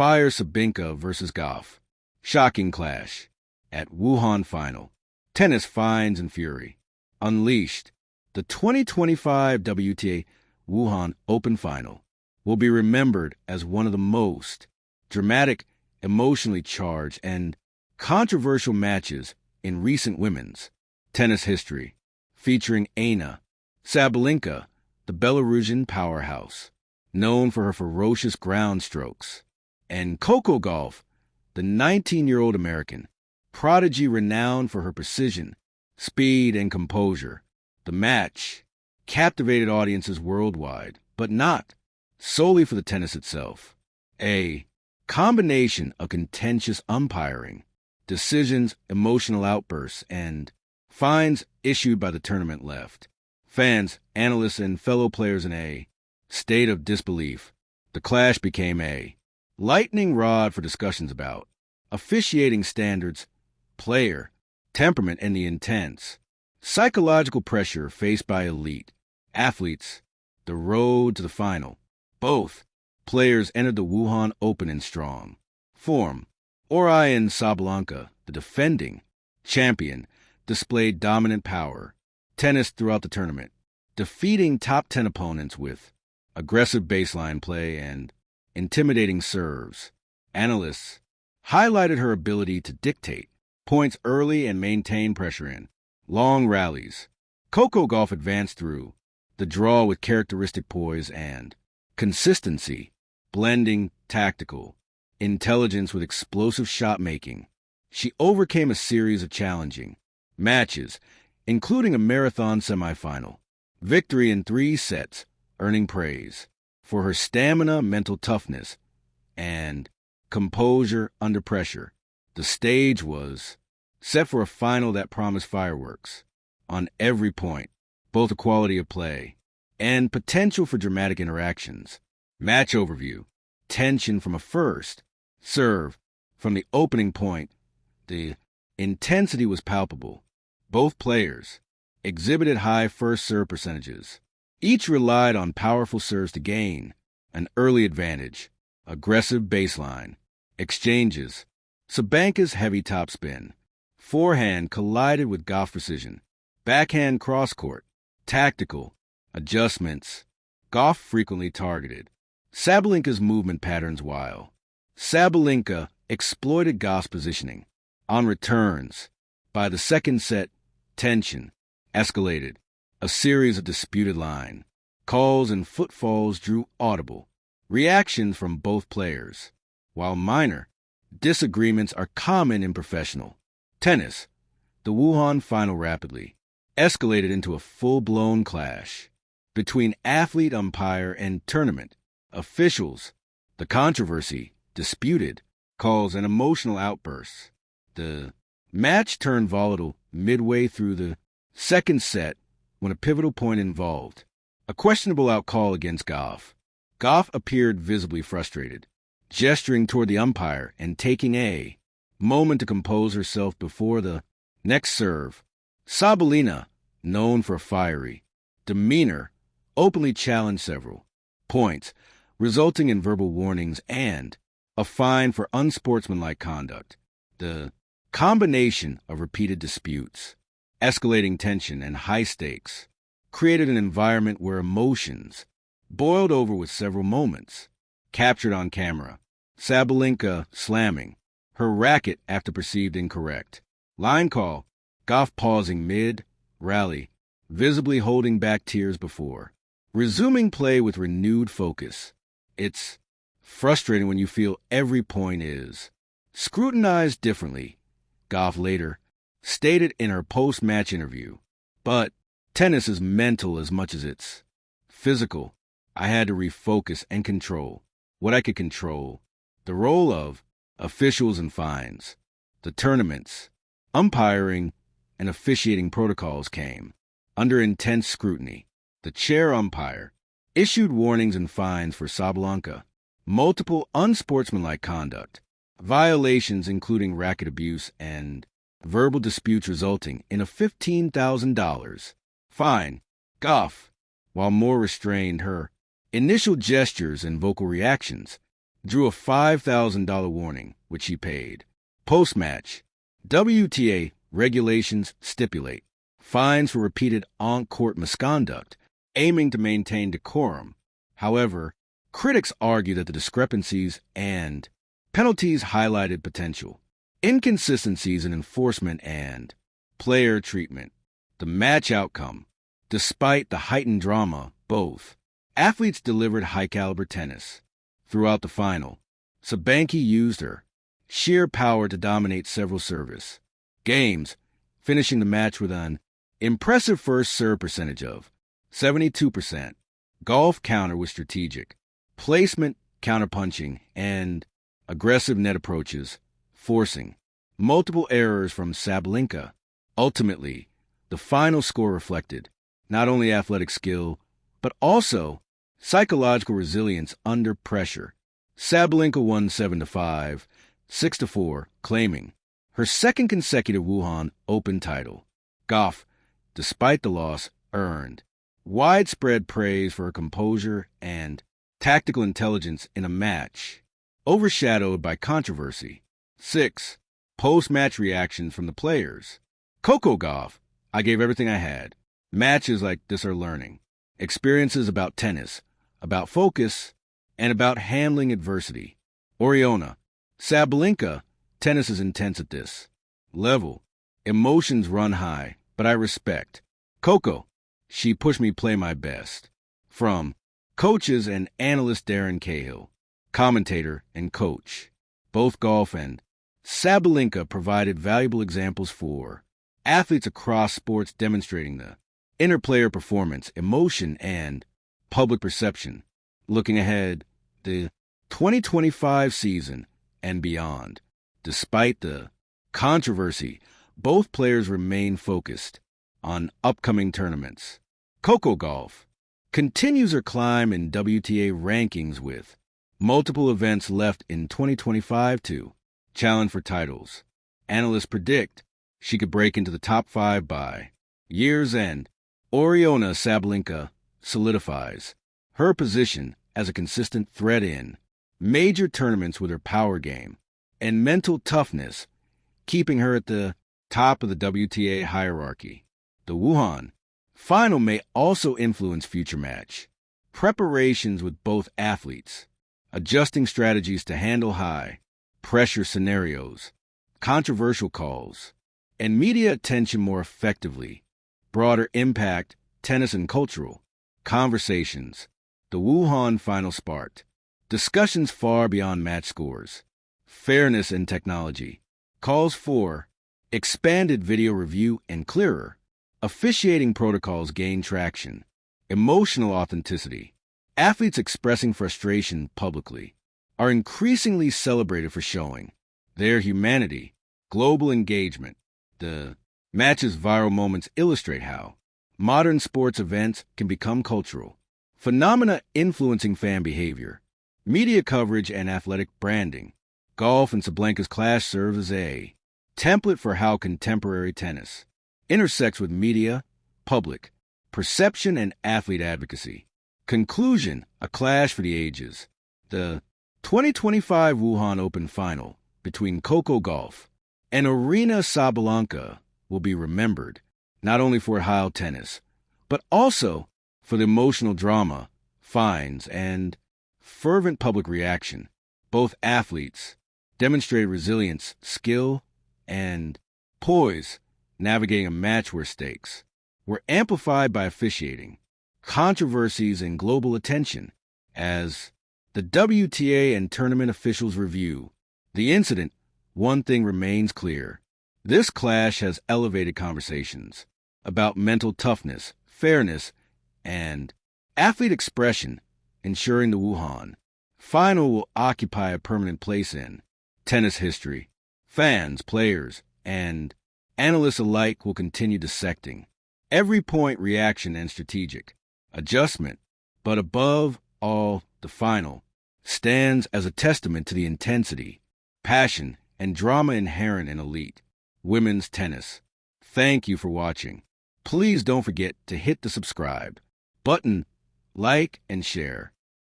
Fire Sabalenka versus Gauff. Shocking clash. At Wuhan final. Tennis finds and fury. Unleashed. The 2025 WTA Wuhan Open Final will be remembered as one of the most dramatic, emotionally charged, and controversial matches in recent women's tennis history, featuring Anna Sabalenka, the Belarusian powerhouse, known for her ferocious ground strokes, and Coco Gauff, the 19-year-old American prodigy renowned for her precision, speed, and composure. The match captivated audiences worldwide, but not solely for the tennis itself. A combination of contentious umpiring, decisions, emotional outbursts, and fines issued by the tournament left fans, analysts, and fellow players in a state of disbelief. The clash became a lightning rod for discussions about officiating standards, player temperament, and the intense psychological pressure faced by elite athletes. The road to the final. Both players entered the Wuhan Open in strong form. Orion Sabalenka, the defending champion, displayed dominant power tennis throughout the tournament, defeating top 10 opponents with aggressive baseline play and intimidating serves. Analysts highlighted her ability to dictate points early and maintain pressure in long rallies. Coco Gauff advanced through the draw with characteristic poise and consistency, blending tactical intelligence with explosive shot-making. She overcame a series of challenging matches, including a marathon semifinal victory in 3 sets, earning praise for her stamina, mental toughness, and composure under pressure. The stage was set for a final that promised fireworks on every point, both the quality of play and potential for dramatic interactions. Match overview. Tension from a first serve. From the opening point, the intensity was palpable. Both players exhibited high first serve percentages. Each relied on powerful serves to gain an early advantage. Aggressive baseline exchanges. Sabalenka's heavy topspin forehand collided with Gauff precision. Backhand cross-court. Tactical adjustments. Gauff frequently targeted Sabalenka's movement patterns while Sabalenka exploited Gauff's positioning. On returns, by the second set, tension escalated. A series of disputed line calls and footfalls drew audible reactions from both players. While minor disagreements are common in professional tennis, the Wuhan final rapidly escalated into a full-blown clash between athlete, umpire, and tournament officials. The controversy, disputed calls, and emotional outbursts. The match turned volatile midway through the second set when a pivotal point involved a questionable outcall against Gauff. Gauff appeared visibly frustrated, gesturing toward the umpire and taking a moment to compose herself before the next serve. Sabalenka, known for a fiery demeanor, openly challenged several points, resulting in verbal warnings and a fine for unsportsmanlike conduct. The combination of repeated disputes, escalating tension, and high stakes created an environment where emotions boiled over, with several moments captured on camera. Sabalenka slamming her racket after perceived incorrect line call. Gauff pausing mid-rally, visibly holding back tears before resuming play with renewed focus. It's frustrating when you feel every point is scrutinized differently, Gauff later stated in her post-match interview. But tennis is mental as much as it's physical. I had to refocus and control what I could control. The role of officials and fines, the tournaments, umpiring, and officiating protocols came under intense scrutiny. The chair umpire issued warnings and fines for Sabalenka, multiple unsportsmanlike conduct, violations including racket abuse and verbal disputes resulting in a $15,000 fine. Gauff, while more restrained, her initial gestures and vocal reactions drew a $5,000 warning, which she paid. Post-match, WTA regulations stipulate fines for repeated on-court misconduct, aiming to maintain decorum. However, critics argue that the discrepancies and penalties highlighted potential inconsistencies in enforcement and player treatment. The match outcome. Despite the heightened drama, both athletes delivered high-caliber tennis. Throughout the final, Sabalenka used her sheer power to dominate several service games, finishing the match with an impressive first serve percentage of 72%. Gauff counter was strategic, placement, counterpunching, and aggressive net approaches, forcing multiple errors from Sabalenka. Ultimately, the final score reflected not only athletic skill, but also psychological resilience under pressure. Sabalenka won 7-5, 6-4, claiming her second consecutive Wuhan Open title. Gauff, despite the loss, earned widespread praise for her composure and tactical intelligence in a match overshadowed by controversy. 6. Post-match reactions from the players. Coco Gauff, I gave everything I had. Matches like this are learning. Experiences about tennis, about focus, and about handling adversity. Oriona, Sabalenka, tennis is intense at this level. Emotions run high, but I respect. Coco, she pushed me play my best. From coaches and analyst Darren Cahill, commentator and coach. Both Gauff and Sabalenka provided valuable examples for athletes across sports demonstrating the interplayer performance, emotion, and public perception. Looking ahead, the 2025 season and beyond. Despite the controversy, both players remain focused on upcoming tournaments. Coco Gauff continues her climb in WTA rankings with multiple events left in 2025 to challenge for titles. Analysts predict she could break into the top 5 by year's end. Oriona Sabalenka solidifies her position as a consistent threat in major tournaments with her power game and mental toughness, keeping her at the top of the WTA hierarchy. The Wuhan final may also influence future match preparations with both athletes, adjusting strategies to handle high pressure scenarios, controversial calls, and media attention more effectively. Broader impact, tennis and cultural conversations. The Wuhan final sparked discussions far beyond match scores. Fairness in technology calls for expanded video review and clearer officiating protocols gain traction. Emotional authenticity. Athletes expressing frustration publicly are increasingly celebrated for showing their humanity. Global engagement. The match's viral moments illustrate how modern sports events can become cultural phenomena influencing fan behavior. Media coverage and athletic branding. Gauff and Sabalenka's clash serves as a template for how contemporary tennis intersects with media, public perception, and athlete advocacy. Conclusion, a clash for the ages. The 2025 Wuhan Open final between Coco Gauff and Aryna Sabalenka will be remembered not only for high tennis, but also for the emotional drama, fines, and fervent public reaction. Both athletes demonstrated resilience, skill, and poise, navigating a match where stakes were amplified by officiating, controversies, and global attention. As the WTA and tournament officials review the incident, one thing remains clear. This clash has elevated conversations about mental toughness, fairness, and athlete expression, ensuring the Wuhan final will occupy a permanent place in tennis history. Fans, players, and analysts alike will continue dissecting every point, reaction, and strategic adjustment. But above all, the final stands as a testament to the intensity, passion, and drama inherent in elite women's tennis. Thank you for watching. Please don't forget to hit the subscribe button, like, and share.